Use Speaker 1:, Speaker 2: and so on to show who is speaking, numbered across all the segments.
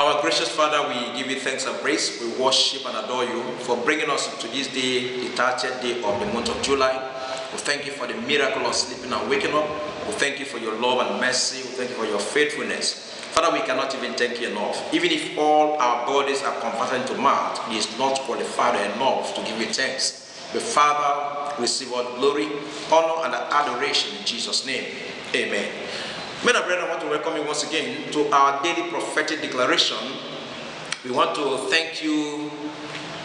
Speaker 1: Our gracious Father, we give you thanks and praise. We worship and adore you for bringing us to this day, the 30th day of the month of July. We thank you for the miracle of sleeping and waking up. We thank you for your love and mercy. We thank you for your faithfulness. Father, we cannot even thank you enough. Even if all our bodies are converted into mouth, it is not qualified enough to give you thanks. But Father, receive all glory, honor, and adoration in Jesus' name. Amen. Men and brethren, I want to welcome you once again to our daily prophetic declaration. We want to thank you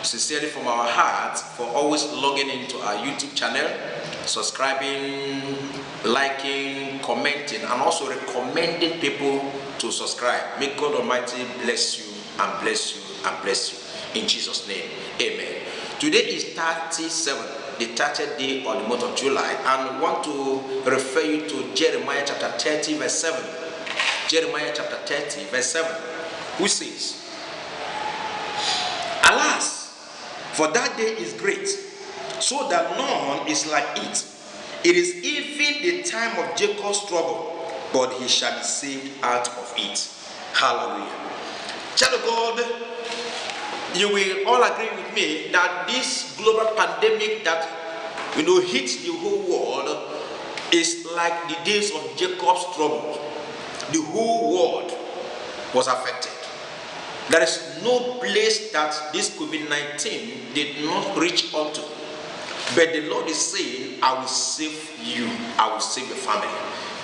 Speaker 1: sincerely from our hearts for always logging into our YouTube channel, subscribing, liking, commenting, and also recommending people to subscribe. May God Almighty bless you and bless you and bless you. In Jesus' name, amen. Today is 37, the 30th day of the month of July, and I want to refer you to Jeremiah chapter 30, verse 7. Jeremiah chapter 30, verse 7, which says, "Alas, for that day is great, so that none is like it. It is even the time of Jacob's trouble, but he shall be saved out of it." Hallelujah. Child of God, you will all agree with me that this global pandemic that hit the whole world is like the days of Jacob's trouble. The whole world was affected. There is no place that this COVID-19 did not reach onto. But the Lord is saying, I will save you. I will save your family.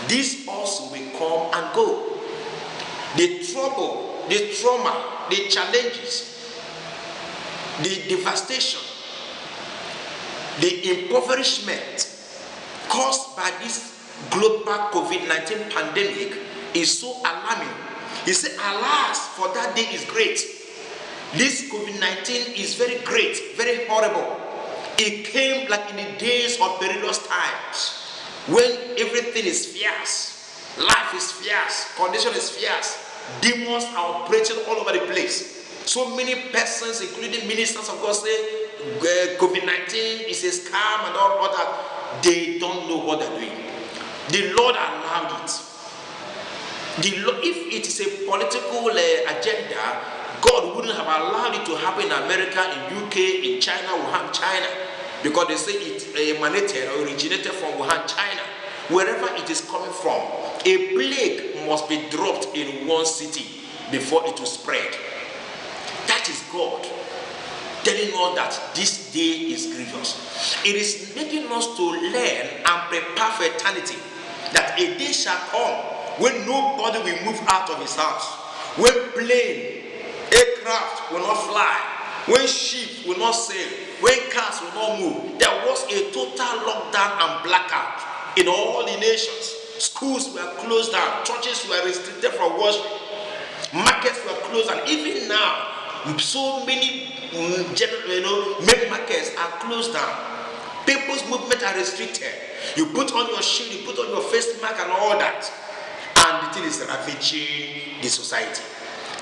Speaker 1: This also will come and go. The trouble, the trauma, the challenges, the devastation, the impoverishment caused by this global COVID-19 pandemic is so alarming. He said, alas, for that day is great. This COVID-19 is very great, very horrible. It came like in the days of perilous times when everything is fierce, life is fierce, condition is fierce, demons are operating all over the place. So many persons, including ministers of God, say COVID-19 is a scam and all that. They don't know what they're doing. The Lord allowed it. If it is a political agenda, God wouldn't have allowed it to happen in America, in UK, in China, Wuhan, China, because they say it emanated or originated from Wuhan, China. Wherever it is coming from, a plague must be dropped in one city before it will spread. That is God telling us that this day is grievous. It is making us to learn and prepare for eternity, that a day shall come when nobody will move out of his house, when plane, aircraft will not fly, when ships will not sail, when cars will not move. There was a total lockdown and blackout in all the nations. Schools were closed down, churches were restricted from worship, markets were closed, and even now, so many main markets are closed down. People's movement are restricted. You put on your shield, you put on your face mask and all that, and the thing is ravaging the society.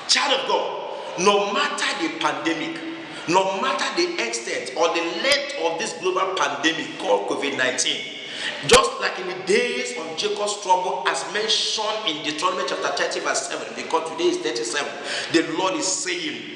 Speaker 1: Child of God, no matter the pandemic, no matter the extent or the length of this global pandemic called COVID-19, just like in the days of Jacob's trouble, as mentioned in Deuteronomy chapter 30 verse 7, because today is 37, the Lord is saying,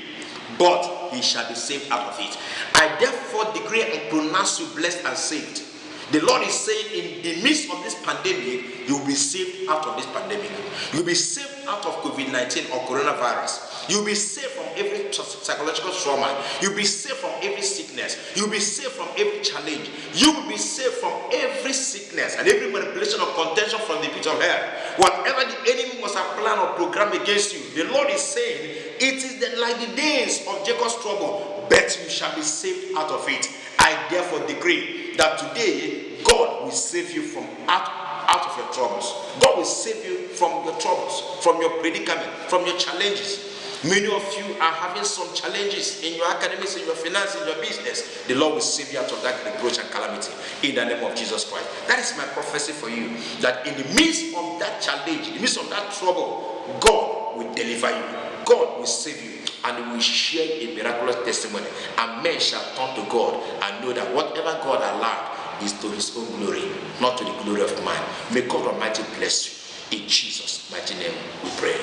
Speaker 1: but he shall be saved out of it. I therefore decree and pronounce you blessed and saved. The Lord is saying, in the midst of this pandemic, you will be saved out of this pandemic. You will be saved out of COVID-19 or coronavirus. You will be saved from every psychological trauma. You will be saved from every sickness. You will be saved from every challenge. You will be saved from every sickness and every manipulation or contention from the pit of hell. Whatever the enemy must have planned or programmed against you, the Lord is saying, it is like the days of Jacob's trouble, but you shall be saved out of it. I therefore decree that today God will save you from out of your troubles. God will save you from your troubles, from your predicament, from your challenges. Many of you are having some challenges in your academics, in your finance, in your business. The Lord will save you out of that reproach and calamity in the name of Jesus Christ. That is my prophecy for you, that in the midst of that challenge, in the midst of that trouble, God will deliver you. God will save you, and will share a miraculous testimony, and men shall turn to God and know that whatever God allowed is to his own glory, not to the glory of man. May God Almighty bless you. In Jesus' mighty name we pray.